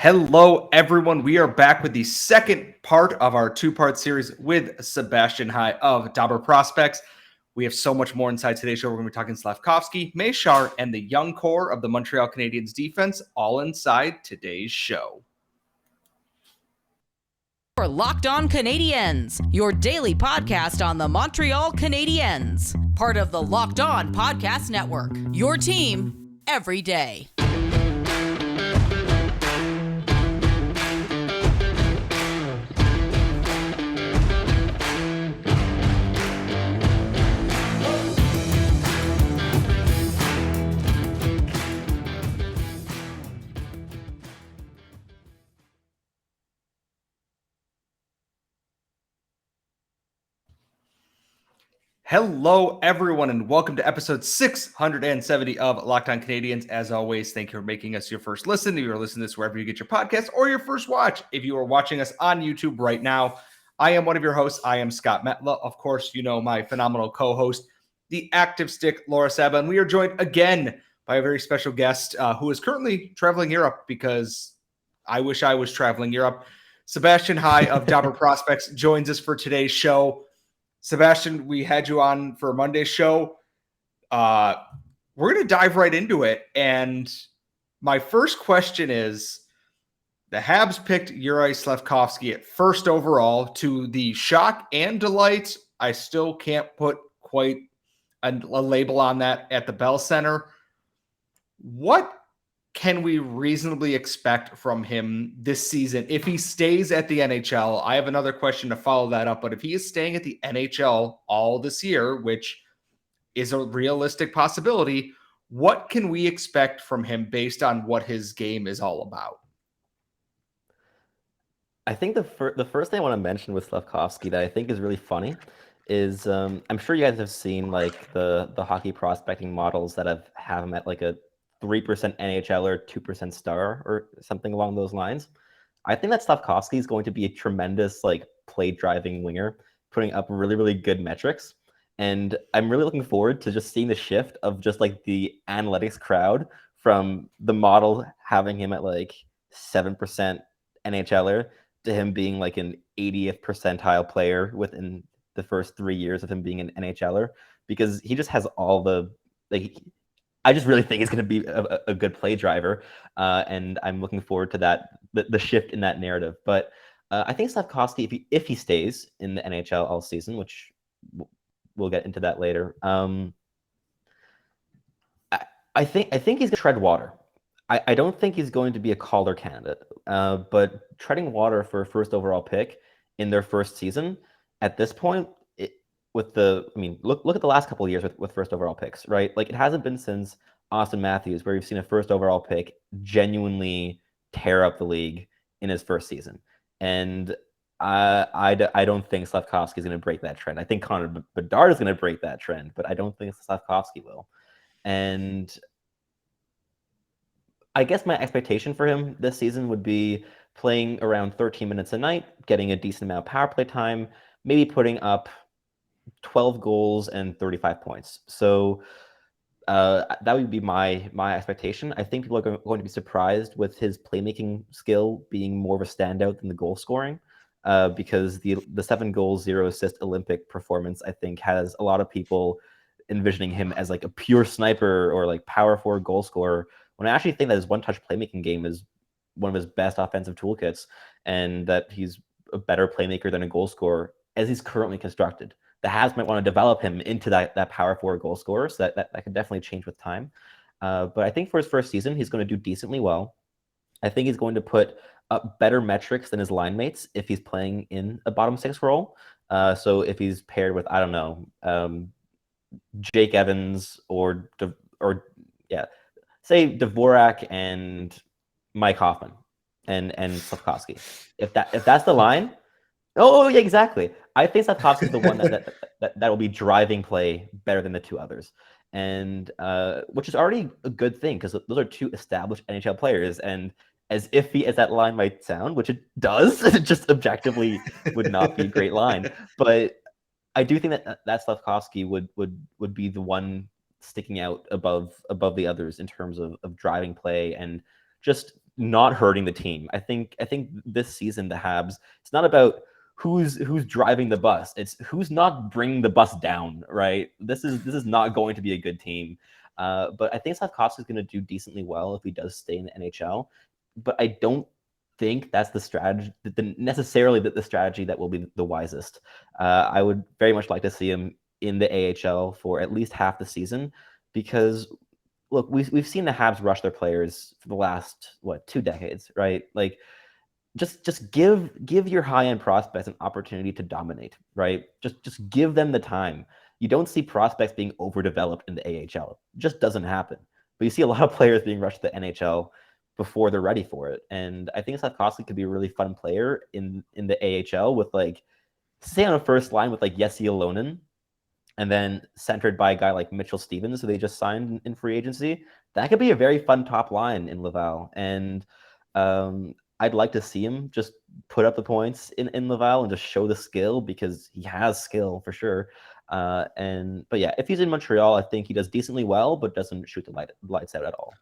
Hello, everyone. We are back with the second part of our two-part series with Sebastian High of DobberProspects. We have so much more inside today's show. We're going to be talking Slafkovsky, Mayshar, and the young core of the Montreal Canadiens defense, all inside today's show. For Locked On Canadiens, your daily podcast on the Montreal Canadiens. Part of the Locked On Podcast Network, your team every day. Hello, everyone, and welcome to episode 670 of Locked On Canadiens. As always, thank you for making us your first listen. If you're listening to this wherever you get your podcast or your first watch, if you are watching us on YouTube right now, I am one of your hosts. I am Scott Metla. Of course, you know my phenomenal co-host, the active stick, Laura Saba, and we are joined again by a very special guest who is currently traveling Europe because I wish I was traveling Europe. Sebastian High of DobberProspects joins us for today's show. Sebastian, we had you on for Monday's show. We're going to dive right into it. And my first question is, the Habs picked Juraj Slafkovsky at first overall. To the shock and delight, I still can't put quite a label on that at the Bell Center. What can we reasonably expect from him this season if he stays at the NHL? I have another question to follow that up, but if he is staying at the NHL all this year, which is a realistic possibility, what can we expect from him based on what his game is all about? I think the first thing I want to mention with Slafkovsky that I think is really funny is I'm sure you guys have seen like the hockey prospecting models that have him at like a 3% NHL or 2% star or something along those lines. I think that Slafkovsky is going to be a tremendous like play driving winger, putting up really, really good metrics. And I'm really looking forward to just seeing the shift of just like the analytics crowd from the model having him at like 7% NHLer to him being like an 80th percentile player within the first 3 years of him being an NHLer, because he just has all the like. I just really think he's going to be a good play driver, and I'm looking forward to that, the shift in that narrative. But I think Slafkovsky, if he stays in the NHL all season, which we'll get into that later, I think he's going to tread water. I don't think he's going to be a Calder candidate, but treading water for a first overall pick in their first season at this point, look at the last couple of years with first overall picks, right? Like it hasn't been since Austin Matthews where you've seen a first overall pick genuinely tear up the league in his first season. And I don't think Slafkovsky is going to break that trend. I think Connor Bedard is going to break that trend, but I don't think Slafkovsky will. And I guess my expectation for him this season would be playing around 13 minutes a night, getting a decent amount of power play time, maybe putting up 12 goals and 35 points. So that would be my expectation. I think people are going to be surprised with his playmaking skill being more of a standout than the goal scoring, because the 7 goals, 0 assist Olympic performance, I think, has a lot of people envisioning him as like a pure sniper or like power forward goal scorer, when I actually think that his one-touch playmaking game is one of his best offensive toolkits, and that he's a better playmaker than a goal scorer as he's currently constructed. The Habs might want to develop him into that power forward goal scorer, so that could definitely change with time. But I think for his first season, he's going to do decently well. I think he's going to put up better metrics than his line mates if he's playing in a bottom six role. So if he's paired with, I don't know, Jake Evans or say Dvorak and Mike Hoffman and Slafkovsky. If that's the line, yeah, exactly. I think Slafkovsky is the one that will be driving play better than the two others, and which is already a good thing because those are two established NHL players. And as iffy as that line might sound, which it does, it just objectively would not be a great line. But I do think that Slafkovsky would be the one sticking out above the others in terms of driving play and just not hurting the team. I think this season the Habs, it's not about who's driving the bus. It's who's not bringing the bus down, right? This is not going to be a good team. But I think Slafkovsky is going to do decently well if he does stay in the NHL. But I don't think that's the strategy, necessarily the strategy that will be the wisest. I would very much like to see him in the AHL for at least half the season, because look, we've seen the Habs rush their players for the last 2 decades, right? Like, just give your high-end prospects an opportunity to dominate, right? Just give them the time. You don't see prospects being overdeveloped in the AHL. It just doesn't happen. But you see a lot of players being rushed to the NHL before they're ready for it. And I think Slafkovsky could be a really fun player in the AHL with, like, say on a first line with like Jesse Alonen, and then centered by a guy like Mitchell Stevens, who they just signed in free agency. That could be a very fun top line in Laval. And I'd like to see him just put up the points in Laval and just show the skill, because he has skill for sure. But yeah, if he's in Montreal, I think he does decently well, but doesn't shoot the lights out at all.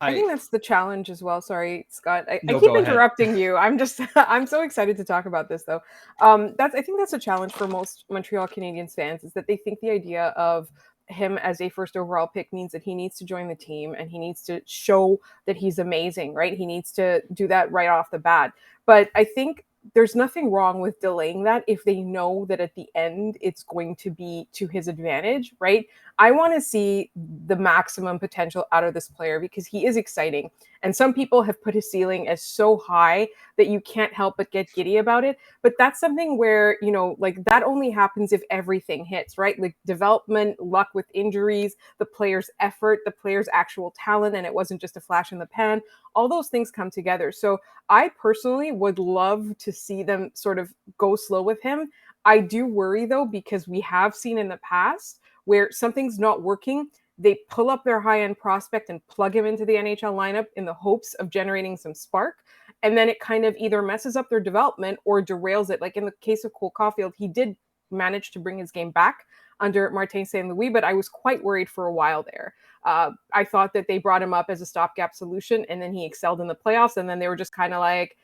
I think that's the challenge as well. Sorry, Scott. I No, keep go ahead. interrupting you. I'm so excited to talk about this though. I think that's a challenge for most Montreal Canadiens fans, is that they think the idea of him as a first overall pick means that he needs to join the team and he needs to show that he's amazing, right? He needs to do that right off the bat. But I think there's nothing wrong with delaying that if they know that at the end it's going to be to his advantage, right? I want to see the maximum potential out of this player because he is exciting. And some people have put his ceiling as so high that you can't help but get giddy about it. But that's something where, like, that only happens if everything hits, right? Like development, luck with injuries, the player's effort, the player's actual talent, and it wasn't just a flash in the pan. All those things come together. So I personally would love to see them sort of go slow with him. I do worry though, because we have seen in the past where something's not working, they pull up their high-end prospect and plug him into the NHL lineup in the hopes of generating some spark. And then it kind of either messes up their development or derails it. Like in the case of Cole Caulfield, he did manage to bring his game back under Martin St. Louis, but I was quite worried for a while there. I thought that they brought him up as a stopgap solution, and then he excelled in the playoffs, and then they were just kind of like,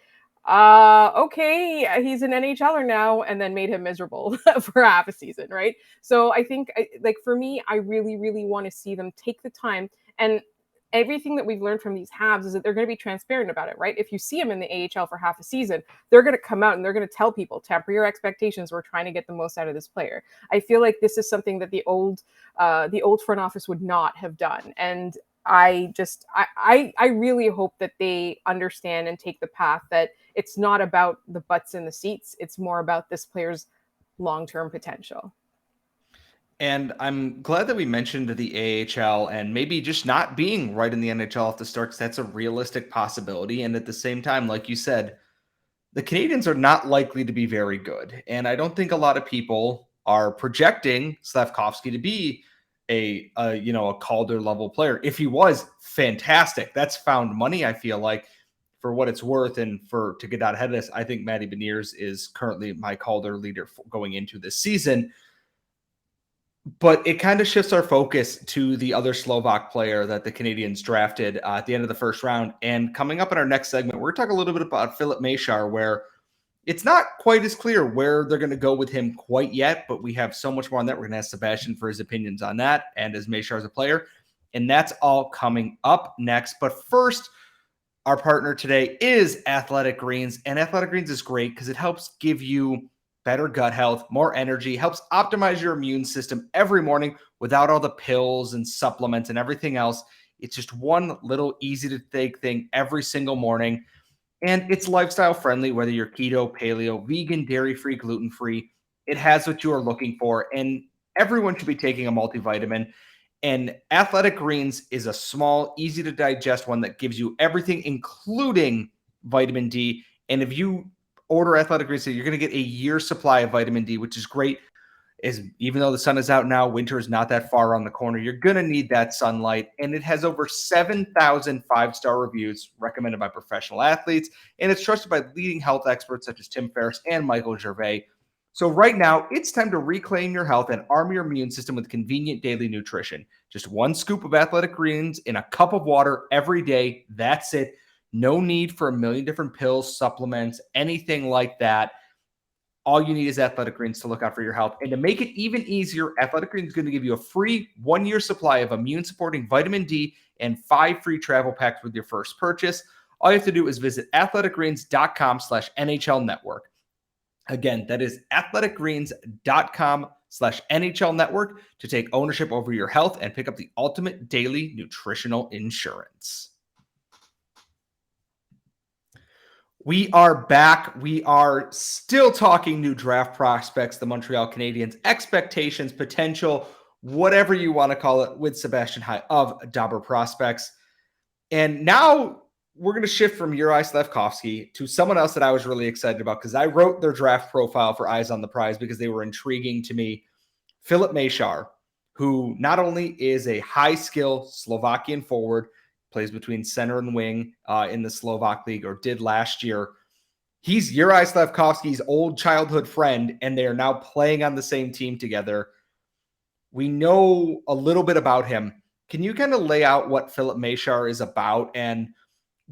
okay, he's an NHLer now, and then made him miserable for half a season, right? So I think, like, for me, I really, really want to see them take the time. And everything that we've learned from these Habs is that they're going to be transparent about it, right? If you see them in the AHL for half a season, they're going to come out and they're going to tell people, temper your expectations. We're trying to get the most out of this player. I feel like this is something that the old front office would not have done. And I really hope that they understand and take the path that it's not about the butts in the seats. It's more about this player's long-term potential. And I'm glad that we mentioned the AHL and maybe just not being right in the NHL at the start, because that's a realistic possibility. And at the same time, like you said, the Canadiens are not likely to be very good. And I don't think a lot of people are projecting Slafkovsky to be a Calder level player. If he was, fantastic. That's found money, I feel like, for what it's worth. And to get out ahead of this, I think Matty Beniers is currently my Calder leader going into this season. But it kind of shifts our focus to the other Slovak player that the Canadiens drafted at the end of the first round. And coming up in our next segment, we're going to talk a little bit about Filip Mesar, where it's not quite as clear where they're going to go with him quite yet, but we have so much more on that. We're going to ask Sebastian for his opinions on that and as Mayshar as a player. And that's all coming up next. But first, our partner today is Athletic Greens. And Athletic Greens is great because it helps give you better gut health, more energy, helps optimize your immune system every morning without all the pills and supplements and everything else. It's just one little easy to take thing every single morning. And it's lifestyle friendly, whether you're keto, paleo, vegan, dairy-free, gluten-free. It has what you are looking for. And everyone should be taking a multivitamin. And Athletic Greens is a small, easy to digest one that gives you everything, including vitamin D. And if you order Athletic Greens, you're going to get a year's supply of vitamin D, which is great. Even though the sun is out now, winter is not that far around the corner. You're going to need that sunlight. And it has over 7,000 five-star reviews recommended by professional athletes. And it's trusted by leading health experts such as Tim Ferriss and Michael Gervais. So right now, it's time to reclaim your health and arm your immune system with convenient daily nutrition. Just one scoop of Athletic Greens in a cup of water every day. That's it. No need for a million different pills, supplements, anything like that. All you need is Athletic Greens to look out for your health. And to make it even easier, Athletic Greens is going to give you a free 1-year supply of immune-supporting vitamin D and 5 free travel packs with your first purchase. All you have to do is visit athleticgreens.com/NHL Network. Again, that is athleticgreens.com/NHL Network to take ownership over your health and pick up the ultimate daily nutritional insurance. We are back. We are still talking new draft prospects, the Montreal Canadiens, expectations, potential, whatever you want to call it, with Sebastian High of DobberProspects. And now we're going to shift from Juraj Slafkovsky to someone else that I was really excited about because I wrote their draft profile for Eyes on the Prize because they were intriguing to me. Filip Mesar, who not only is a high-skill Slovakian forward, plays between center and wing in the Slovak League, or did last year. He's Juraj Slafkovsky's old childhood friend, and they are now playing on the same team together. We know a little bit about him. Can you kind of lay out what Filip Mesar is about and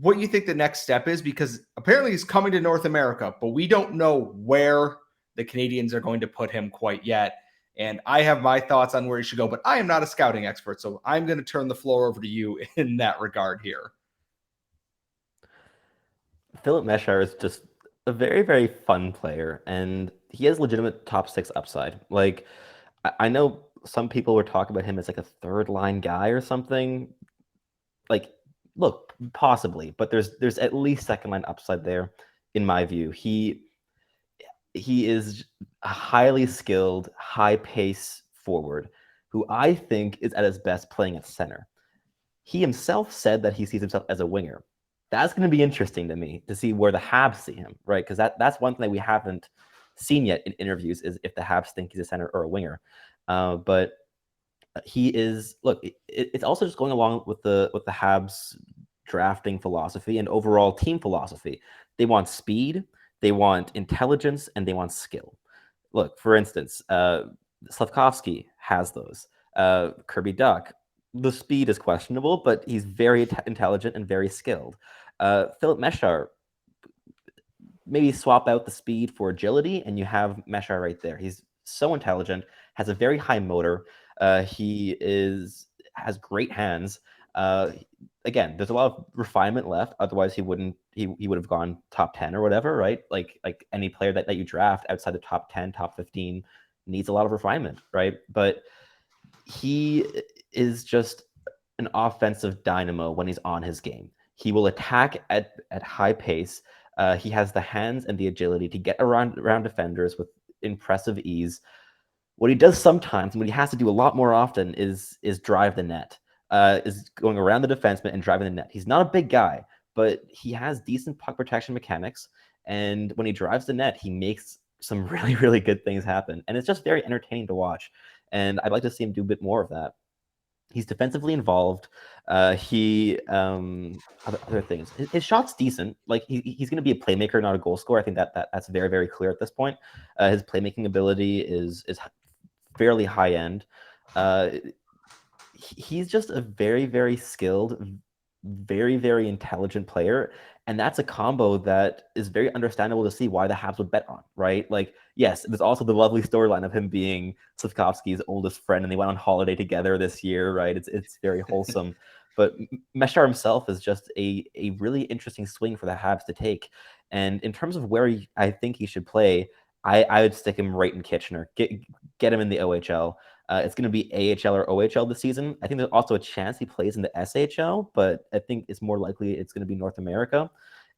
what you think the next step is? Because apparently he's coming to North America, but we don't know where the Canadiens are going to put him quite yet. And I have my thoughts on where he should go, but I am not a scouting expert, so I'm going to turn the floor over to you in that regard here. Filip Mesar is just a very, very fun player, and he has legitimate top 6 upside. Like, I know some people were talking about him as like a third-line guy or something. Like, look, possibly, but there's at least second-line upside there, in my view. He is a highly skilled, high-pace forward who I think is at his best playing at center. He himself said that he sees himself as a winger. That's going to be interesting to me to see where the Habs see him, right? Because that's one thing that we haven't seen yet in interviews is if the Habs think he's a center or a winger. But he is, look, it's also just going along with the Habs drafting philosophy and overall team philosophy. They want speed, they want intelligence, and they want skill. Look, for instance, Slafkovsky has those. Kirby Duck, the speed is questionable, but he's very intelligent and very skilled. Filip Mesar, maybe swap out the speed for agility, and you have Mesar right there. He's so intelligent, has a very high motor. He has great hands. Again, there's a lot of refinement left. Otherwise, he would have gone top 10 or whatever, right? Like any player that you draft outside the top 10, top 15 needs a lot of refinement, right? But he is just an offensive dynamo when he's on his game. He will attack at high pace. He has the hands and the agility to get around defenders with impressive ease. What he does sometimes, and what he has to do a lot more often, is drive the net. Is going around the defenseman and driving the net. He's not a big guy, but he has decent puck protection mechanics. And when he drives the net, he makes some really, really good things happen. And it's just very entertaining to watch. And I'd like to see him do a bit more of that. He's defensively involved. Other things. His shot's decent. Like he's going to be a playmaker, not a goal scorer. I think that's very, very clear at this point. His playmaking ability is fairly high end. He's just a very, very skilled, very, very intelligent player. And that's a combo that is very understandable to see why the Habs would bet on, right? Like, yes, there's also the lovely storyline of him being Slafkovsky's oldest friend, and they went on holiday together this year, right? It's very wholesome. But Mayshar himself is just a really interesting swing for the Habs to take. And in terms of where I think he should play, I would stick him right in Kitchener. Get him in the OHL. It's going to be AHL or OHL this season. I think there's also a chance he plays in the SHL, but I think it's more likely it's going to be North America.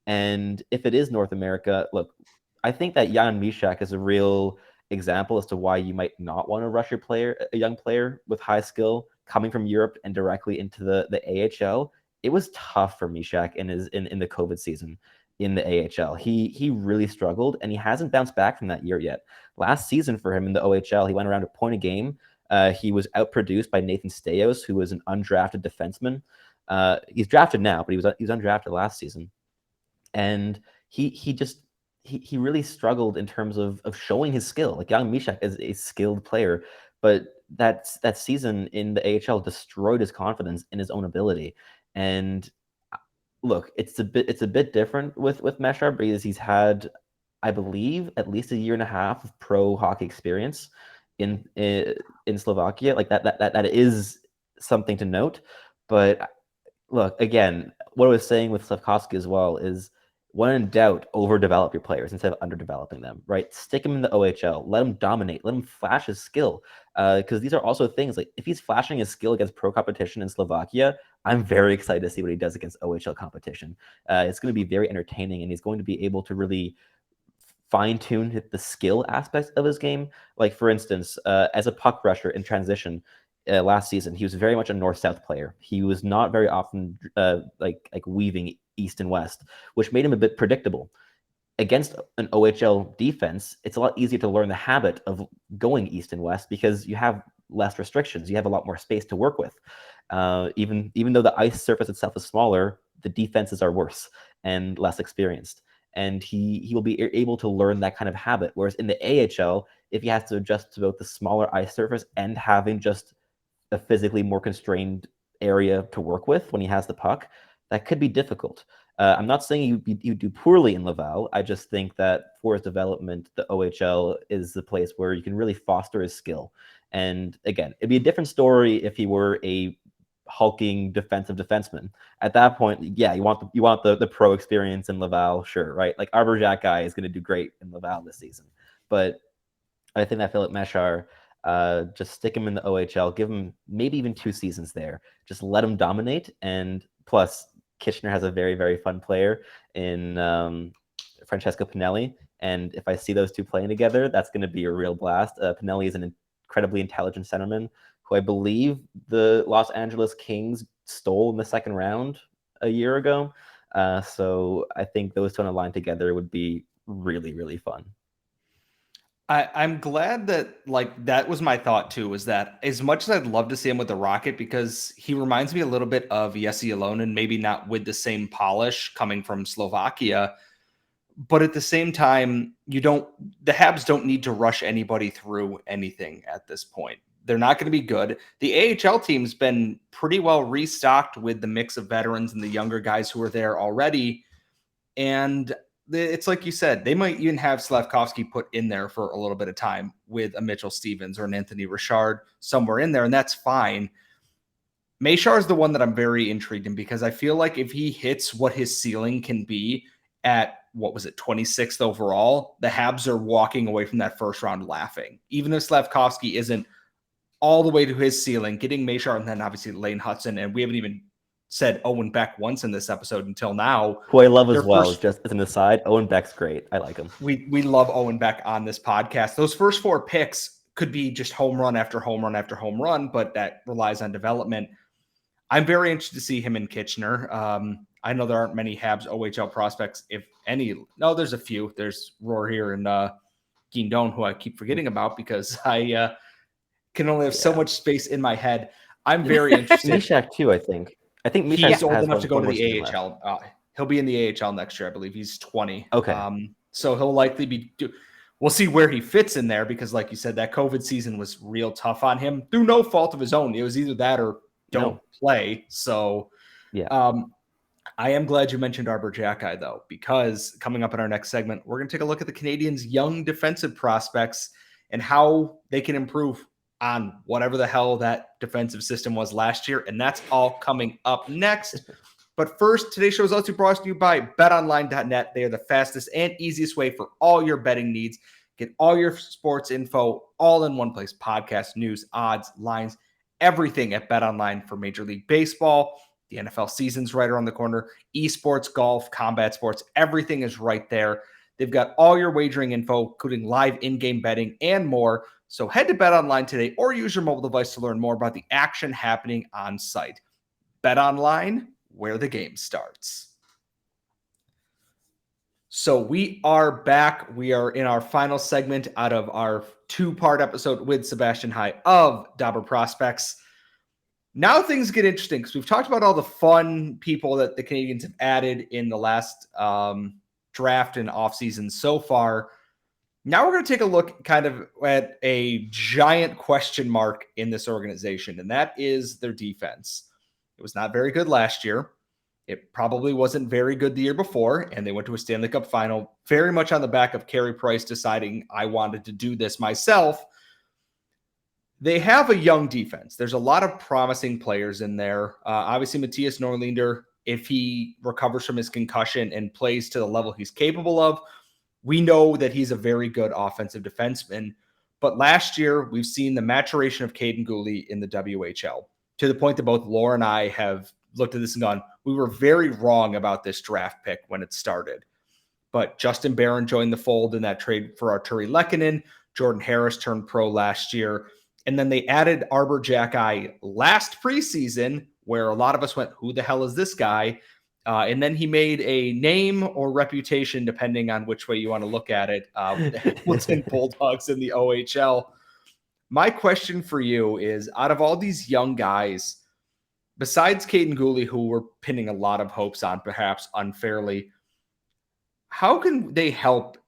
And if it is North America, look, I think that Jan Mysak is a real example as to why you might not want to rush a young player with high skill coming from Europe and directly into the AHL. It was tough for Mysak in the COVID season in the AHL. He really struggled, and he hasn't bounced back from that year yet. Last season for him in the OHL, he went around a point a game. He was outproduced by Nathan Staios, who was an undrafted defenseman. He's drafted now, but he was undrafted last season. And he really struggled in terms of showing his skill. Like Jan Mysak is a skilled player, but that season in the AHL destroyed his confidence in his own ability. And look, it's a bit different with Mayshar because he's had, I believe, at least a year and a half of pro hockey experience in Slovakia. Like that is something to note. But look, again, what I was saying with Slafkovsky as well is, when in doubt, overdevelop your players instead of underdeveloping them, right? Stick him in the OHL, let him dominate, let him flash his skill. Because these are also things like, if he's flashing his skill against pro competition in Slovakia, I'm very excited to see what he does against OHL competition. It's going to be very entertaining, and he's going to be able to really fine-tune the skill aspects of his game. Like, for instance, as a puck rusher in transition, last season, he was very much a north-south player. He was not very often like weaving east and west, which made him a bit predictable. Against an OHL defense, it's a lot easier to learn the habit of going east and west because you have less restrictions. You have a lot more space to work with. Even though the ice surface itself is smaller, the defenses are worse and less experienced. And he will be able to learn that kind of habit. Whereas in the AHL, if he has to adjust to both the smaller ice surface and having just a physically more constrained area to work with when he has the puck, that could be difficult. I'm not saying you do poorly in Laval. I just think that for his development, the OHL is the place where you can really foster his skill. And again, it'd be a different story if he were a hulking defensive defenseman. At that point, yeah, you want the pro experience in Laval, sure, right? Like Arbor Jack guy is going to do great in Laval this season. But I think that Filip Mesar, just stick him in the OHL, give him maybe even 2 seasons there. Just let him dominate. And plus, Kitchener has a very, very fun player in Francesco Pinelli. And if I see those two playing together, that's going to be a real blast. Pinelli is an incredibly intelligent centerman who I believe the Los Angeles Kings stole in the second round a year ago. So I think those two on a line together would be really, really fun. I'm glad that, like, that was my thought too, was that as much as I'd love to see him with the Rocket, because he reminds me a little bit of Jesse Alonen, maybe not with the same polish coming from Slovakia, but at the same time, the Habs don't need to rush anybody through anything at this point. They're not going to be good. The AHL team's been pretty well restocked with the mix of veterans and the younger guys who are there already. And it's like you said, they might even have Slafkovsky put in there for a little bit of time with a Mitchell Stevens or an Anthony Richard somewhere in there, and that's fine. Mayshar is the one that I'm very intrigued in, because I feel like if he hits what his ceiling can be at, 26th overall, the Habs are walking away from that first round laughing. Even if Slafkovsky isn't all the way to his ceiling, getting Mayshar and then obviously Lane Hudson, and we haven't even said Owen Beck once in this episode until now. Who I love as well, just as an aside, Owen Beck's great. I like him. We love Owen Beck on this podcast. Those first 4 picks could be just home run after home run after home run, but that relies on development. I'm very interested to see him in Kitchener. I know there aren't many Habs OHL prospects, if any. No, there's a few. There's Roar here and Guindon, who I keep forgetting about because I can only have so much space in my head. I'm very interested. Mishak too, I think. I think he's old enough to go to the AHL. He'll be in the AHL next year, I believe. He's 20. Okay. So he'll likely be. We'll see where he fits in there, because, like you said, that COVID season was real tough on him through no fault of his own. It was either that or don't play. So, yeah. I am glad you mentioned Arbor Jacki, though, because coming up in our next segment, we're going to take a look at the Canadiens' young defensive prospects and how they can improve on whatever the hell that defensive system was last year. And that's all coming up next. But first, today's show is also brought to you by betonline.net. They are the fastest and easiest way for all your betting needs. Get all your sports info all in one place: podcast, news, odds, lines, everything at BetOnline for Major League Baseball. The NFL season's right around the corner. Esports, golf, combat sports, everything is right there. They've got all your wagering info, including live in-game betting and more. So head to BetOnline today or use your mobile device to learn more about the action happening on site. BetOnline, where the game starts. So we are back. We are in our final segment out of our 2-part episode with Sebastian High of DobberProspects. Now things get interesting, because we've talked about all the fun people that the Canadiens have added in the last draft and offseason so far. Now we're going to take a look kind of at a giant question mark in this organization, and that is their defense. It was not very good last year. It probably wasn't very good the year before, and they went to a Stanley Cup final very much on the back of Carey Price deciding I wanted to do this myself. They have a young defense. There's a lot of promising players in there. Obviously, Matthias Norlinder, if he recovers from his concussion and plays to the level he's capable of, we know that he's a very good offensive defenseman. But last year, we've seen the maturation of Kaiden Guhle in the WHL to the point that both Laura and I have looked at this and gone, we were very wrong about this draft pick when it started. But Justin Barron joined the fold in that trade for Arturi Lehkonen. Jordan Harris turned pro last year. And then they added Arbor Jacki last preseason, where a lot of us went, who the hell is this guy? And then he made a name or reputation, depending on which way you want to look at it, with the Hamilton Bulldogs in the OHL. My question for you is, out of all these young guys, besides Kaiden Guhle, who we're pinning a lot of hopes on, perhaps unfairly, how can they help,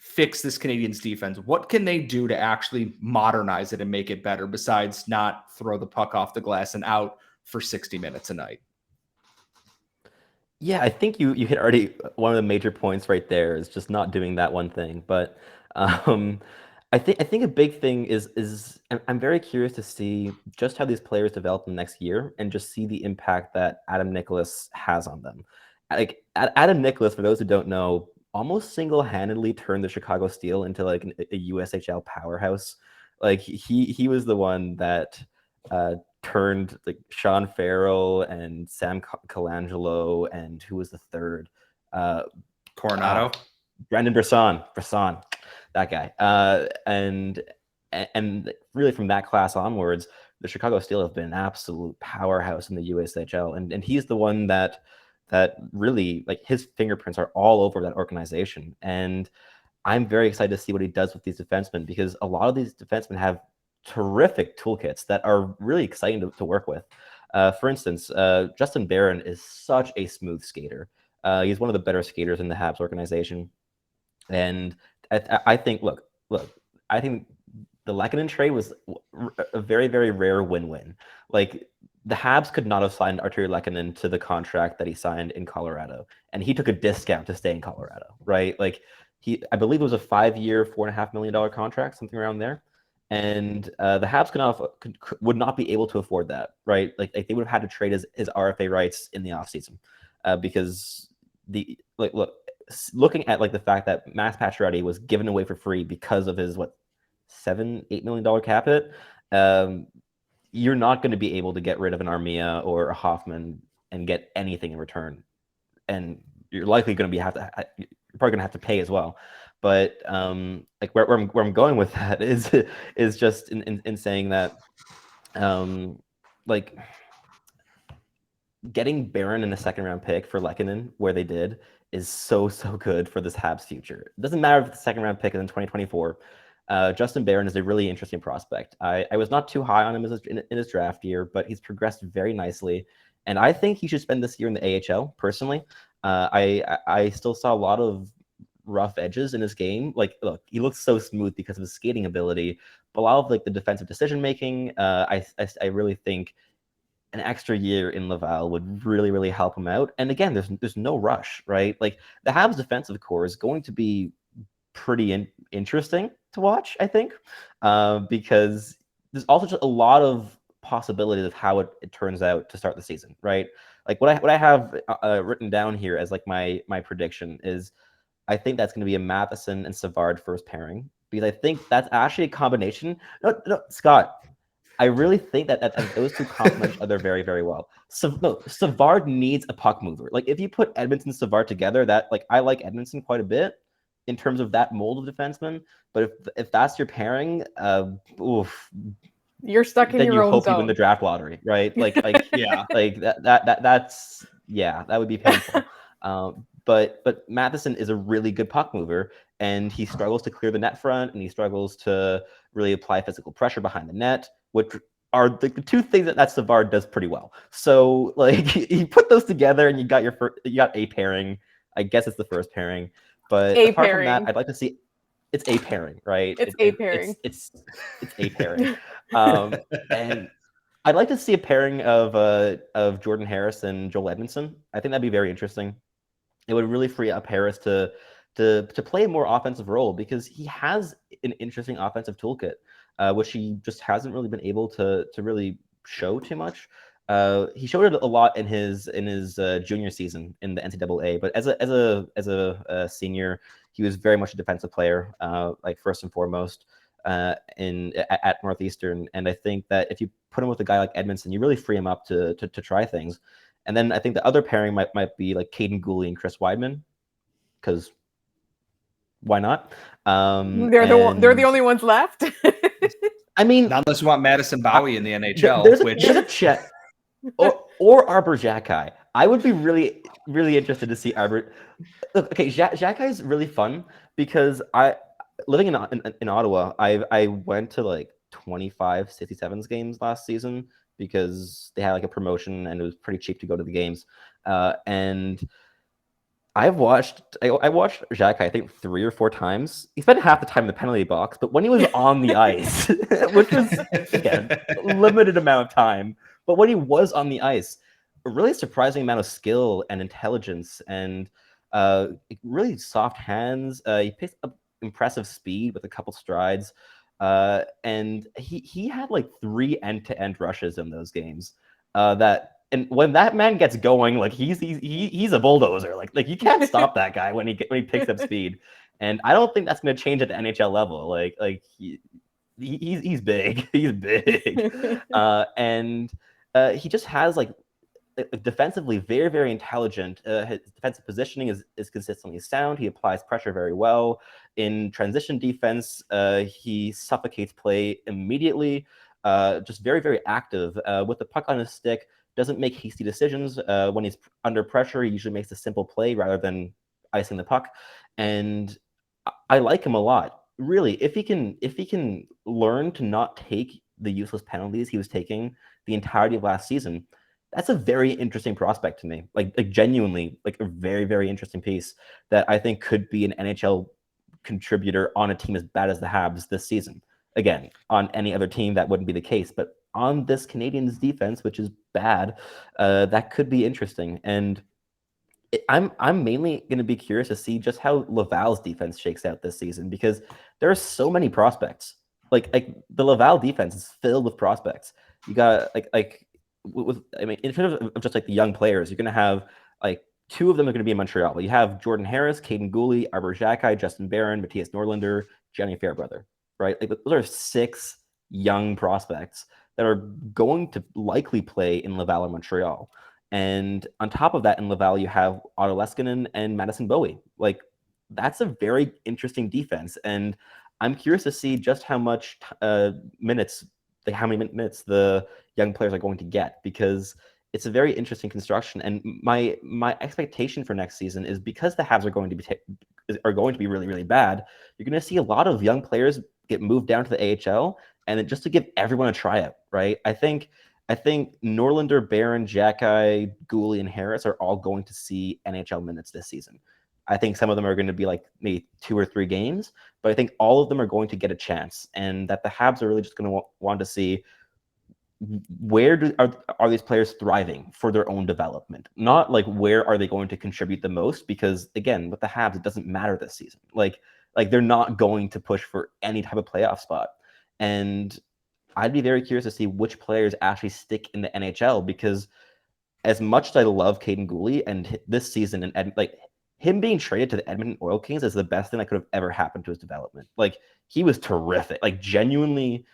fix this Canadiens defense? What can they do to actually modernize it and make it better besides not throw the puck off the glass and out for 60 minutes a night? Yeah, I think you hit already one of the major points right there is just not doing that one thing. But I think a big thing is I'm very curious to see just how these players develop in the next year and just see the impact that Adam Nicholas has on them. Like Adam Nicholas, for those who don't know, almost single-handedly turned the Chicago Steel into like a USHL powerhouse. Like he was the one that turned like Sean Farrell and Sam Colangelo and who was the third? Coronado, Brendan Brisson, that guy. And really from that class onwards, the Chicago Steel have been an absolute powerhouse in the USHL, and he's the one that really, like, his fingerprints are all over that organization. And I'm very excited to see what he does with these defensemen, because a lot of these defensemen have terrific toolkits that are really exciting to work with. For instance, Justin Barron is such a smooth skater. He's one of the better skaters in the Habs organization. And I think, look, I think the Lehkonen trade was a very, very rare win-win. Like, the Habs could not have signed Arturi Lehkonen to the contract that he signed in Colorado, and he took a discount to stay in Colorado, right? Like, I believe it was a 5-year, $4.5 million contract, something around there. And the Habs would not be able to afford that, right? Like they would have had to trade his RFA rights in the offseason because looking at like the fact that Max Pacioretty was given away for free because of his $7-8 million cap hit. You're not going to be able to get rid of an Armia or a Hoffman and get anything in return, and you're likely going to you're probably going to have to pay as well. But like where I'm going with that is just in saying that like getting Barron in a second round pick for Lehkonen where they did is so good for this Habs future. It doesn't matter if the second round pick is in 2024. Justin Barron is a really interesting prospect. I was not too high on him in his draft year, but he's progressed very nicely. And I think he should spend this year in the AHL, personally. I still saw a lot of rough edges in his game. Like, look, he looks so smooth because of his skating ability, but a lot of like the defensive decision making, I really think an extra year in Laval would really, really help him out. And again, there's no rush, right? Like the Habs defensive core is going to be pretty interesting to watch, I think, because there's also just a lot of possibilities of how it turns out to start the season, right? Like what I have written down here as like my prediction is I think that's going to be a Matheson and Savard first pairing, because I think that's actually a combination. No, Scott, I really think that those two complement each other very, very well. Savard needs a puck mover. Like if you put Edmondson and Savard together, I like Edmondson quite a bit in terms of that mold of defenseman. But if that's your pairing, you're stuck in then your you own hope zone. you win the draft lottery, right? Like yeah, like that's that would be painful. But Matheson is a really good puck mover, and he struggles to clear the net front, and he struggles to really apply physical pressure behind the net, which are the two things that Savard does pretty well. So like you put those together, and you got a pairing. I guess it's the first pairing, but apart from that, I'd like to see it's a pairing, right? It's a pairing. It's a pairing. And I'd like to see a pairing of Jordan Harris and Joel Edmondson. I think that'd be very interesting. It would really free up Harris to play a more offensive role because he has an interesting offensive toolkit, which he just hasn't really been able to really show too much. He showed it a lot in his junior season in the NCAA, but as a senior, he was very much a defensive player, like first and foremost. At Northeastern, and I think that if you put him with a guy like Edmondson, you really free him up to try things. And then I think the other pairing might be like Kaiden Guhle and Chris Weidman, because why not? They're the only ones left. I mean, not unless you want Madison Bowie in the NHL, there's a Chet or Arbor Xhekaj. I would be really interested to see Arbor. Look, okay, Xhekaj is really fun because living in Ottawa, I went to like 25 67s games last season because they had like a promotion and it was pretty cheap to go to the games. And I watched Xhekaj, I think 3 or 4 times. He spent half the time in the penalty box, but when he was on the ice, which was again limited amount of time, but when he was on the ice, a really surprising amount of skill and intelligence and really soft hands. He picked up impressive speed with a couple strides, and he had like 3 end-to-end rushes in those games. And when that man gets going, like he's a bulldozer. Like you can't stop that guy when he picks up speed. And I don't think that's going to change at the NHL level. He's big. He's big, and he just has like defensively very, very intelligent. His defensive positioning is consistently sound. He applies pressure very well. In transition defense, he suffocates play immediately. Just very, very active. With the puck on his stick, doesn't make hasty decisions. When he's under pressure, he usually makes a simple play rather than icing the puck. And I like him a lot. Really, if he can learn to not take the useless penalties he was taking the entirety of last season, that's a very interesting prospect to me. Like genuinely, like a very, very interesting piece that I think could be an NHL contributor on a team as bad as the Habs this season. Again, on any other team that wouldn't be the case, but on this Canadiens defense, which is bad, that could be interesting. And I'm mainly going to be curious to see just how Laval's defense shakes out this season because there are so many prospects. Like the Laval defense is filled with prospects. You got in terms of just like the young players, you're going to have like 2 of them are going to be in Montreal. You have Jordan Harris, Kaiden Guhle, Arbor Xhekaj, Justin Barron, Matthias Norlinder, Johnny Fairbrother, right? Like those are 6 young prospects that are going to likely play in Laval or Montreal. And on top of that, in Laval, you have Otto Leskinen and Madison Bowie. Like that's a very interesting defense. And I'm curious to see just how much minutes the young players are going to get because it's a very interesting construction. And my expectation for next season is because the Habs are going to be really, really bad, you're going to see a lot of young players get moved down to the AHL, and just to give everyone a tryout, right? I think Norlinder, Barron, Xhekaj, Guhle, and Harris are all going to see NHL minutes this season. I think some of them are going to be like maybe 2 or 3 games, but I think all of them are going to get a chance, and that the Habs are really just going to want to see where are these players thriving for their own development, not like where are they going to contribute the most, because again, with the Habs, it doesn't matter this season. Like they're not going to push for any type of playoff spot. And I'd be very curious to see which players actually stick in the NHL, because as much as I love Kaiden Guhle and this season and like him being traded to the Edmonton Oil Kings is the best thing that could have ever happened to his development. Like he was terrific, like genuinely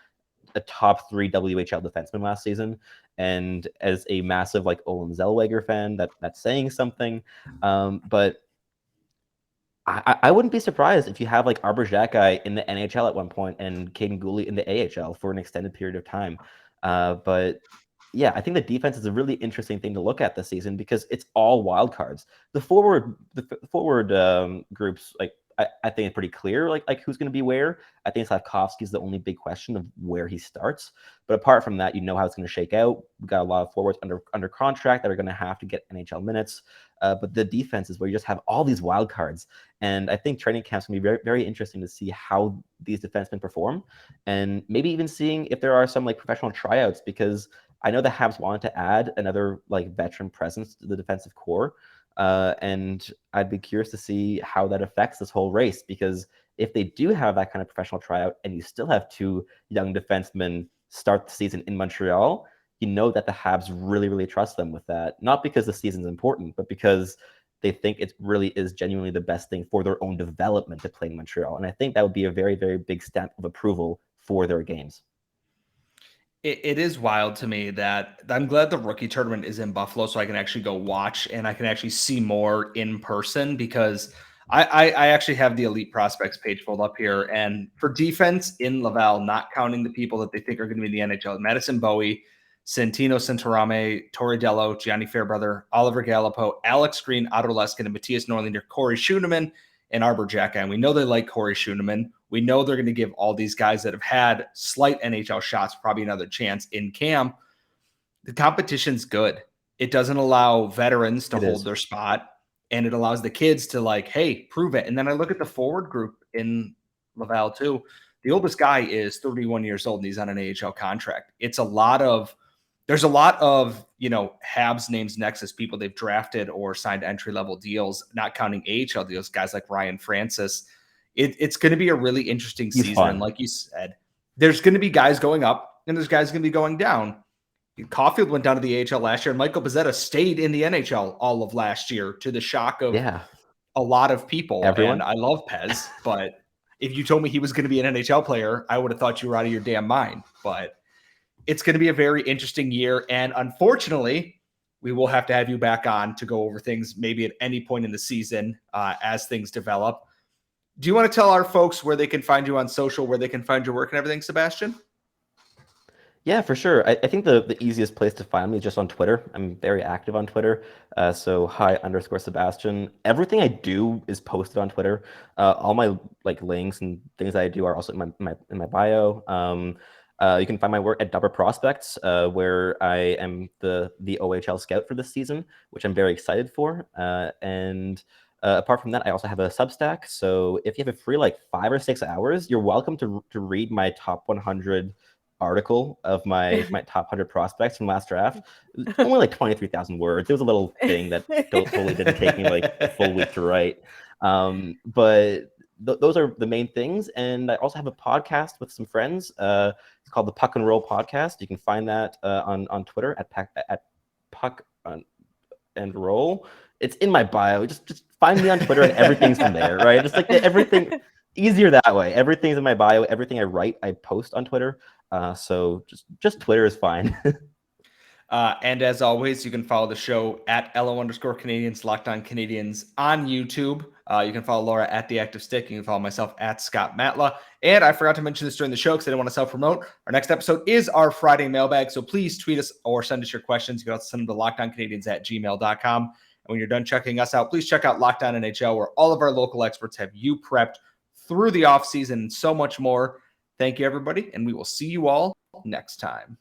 a top 3 WHL defenseman last season. And as a massive like Olin Zellweger fan, that's saying something. But I wouldn't be surprised if you have like Arbor Xhekaj in the NHL at one point and Kaiden Guhle in the AHL for an extended period of time. But yeah, I think the defense is a really interesting thing to look at this season because it's all wild cards. The forward groups, like I think it's pretty clear, like who's going to be where. I think Slafkovsky is the only big question of where he starts. But apart from that, you know how it's going to shake out. We've got a lot of forwards under contract that are going to have to get NHL minutes. But the defense is where you just have all these wild cards. And I think training camps can be very, very interesting to see how these defensemen perform, and maybe even seeing if there are some like professional tryouts, because I know the Habs wanted to add another like veteran presence to the defensive core, and I'd be curious to see how that affects this whole race, because if they do have that kind of professional tryout and you still have two young defensemen start the season in Montreal, you know that the Habs really, really trust them with that. Not because the season's important, but because they think it really is genuinely the best thing for their own development to play in Montreal. And I think that would be a very, very big stamp of approval for their games. It is wild to me that I'm glad the rookie tournament is in Buffalo so I can actually go watch and I can actually see more in person, because I actually have the elite prospects page pulled up here. And for defense in Laval, not counting the people that they think are going to be in the NHL, Madison Bowie, Santino Santarame, Torey Dello, Gianni Fairbrother, Oliver Gallipo, Alex Green, Otto Leskin, and Matthias Norlinder, Corey Schooneman, and Arbor Jacka. And we know they like Corey Schooneman. We know they're going to give all these guys that have had slight NHL shots probably another chance in camp. The competition's good. It doesn't allow veterans to hold their spot, and it allows the kids to like, hey, prove it. And then I look at the forward group in Laval too. The oldest guy is 31 years old and he's on an AHL contract. There's a lot of, Habs names next as people they've drafted or signed entry-level deals, not counting AHL deals, guys like Ryan Francis. It's going to be a really interesting season. Fun. And like you said, there's going to be guys going up and there's guys going to be going down. Caulfield went down to the AHL last year, and Michael Pezzetta stayed in the NHL all of last year, to the shock of a lot of people. Everyone. And I love Pez, but if you told me he was going to be an NHL player, I would have thought you were out of your damn mind. But it's going to be a very interesting year. And unfortunately, we will have to have you back on to go over things maybe at any point in the season as things develop. Do you want to tell our folks where they can find you on social, where they can find your work and everything, Sebastian? Yeah, for sure. I think the easiest place to find me is just on Twitter. I'm very active on Twitter. So hi_Sebastian. Everything I do is posted on Twitter. All my links and things that I do are also in my bio. You can find my work at DobberProspects, where I am the OHL scout for this season, which I'm very excited for. And apart from that, I also have a Substack. So if you have a free 5 or 6 hours, you're welcome to read my top 100 article of my top 100 prospects from last draft. Only 23,000 words. It was a little thing that totally didn't take me a full week to write. But those are the main things. And I also have a podcast with some friends. It's called the Puck and Roll Podcast. You can find that on Twitter at Puck and Roll. It's in my bio. Just find me on Twitter and everything's from there, right? Just everything easier that way. Everything's in my bio. Everything I write, I post on Twitter. So just Twitter is fine. And as always, you can follow the show at LO_Canadiens, Locked On Canadiens on YouTube. You can follow Laura at The Active Stick. You can follow myself at Scott Matla. And I forgot to mention this during the show because I didn't want to self-promote. Our next episode is our Friday mailbag. So please tweet us or send us your questions. You can also send them to LockedOnCanadiens@gmail.com. And when you're done checking us out, please check out Locked On NHL, where all of our local experts have you prepped through the offseason and so much more. Thank you, everybody, and we will see you all next time.